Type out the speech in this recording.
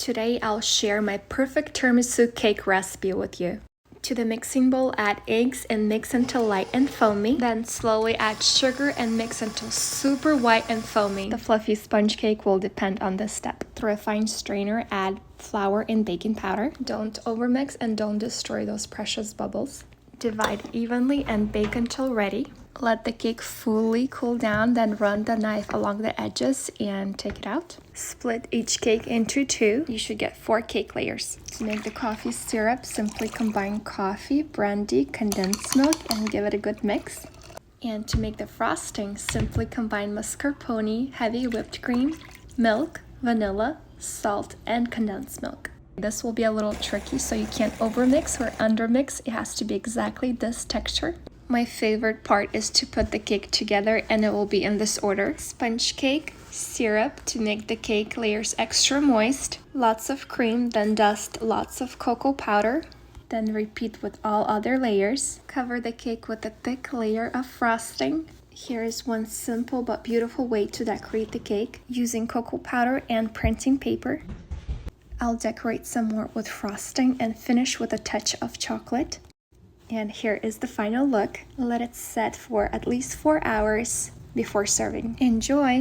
Today I'll share my perfect tiramisu cake recipe with you. To the mixing bowl, add eggs and mix until light and foamy. Then slowly add sugar and mix until super white and foamy. The fluffy sponge cake will depend on this step. Through a fine strainer, add flour and baking powder. Don't overmix and don't destroy those precious bubbles. Divide evenly and bake until ready. Let the cake fully cool down, then run the knife along the edges and take it out. Split each cake into two. You should get 4 cake layers. To make the coffee syrup, simply combine coffee, brandy, condensed milk, and give it a good mix. And to make the frosting, simply combine mascarpone, heavy whipped cream, milk, vanilla, salt, and condensed milk. This will be a little tricky, so you can't overmix or undermix. It has to be exactly this texture. My favorite part is to put the cake together, and it will be in this order. Sponge cake, syrup to make the cake layers extra moist, lots of cream, then dust lots of cocoa powder. Then repeat with all other layers. Cover the cake with a thick layer of frosting. Here is one simple but beautiful way to decorate the cake using cocoa powder and printing paper. I'll decorate some more with frosting and finish with a touch of chocolate. And here is the final look. Let it set for at least 4 hours before serving. Enjoy!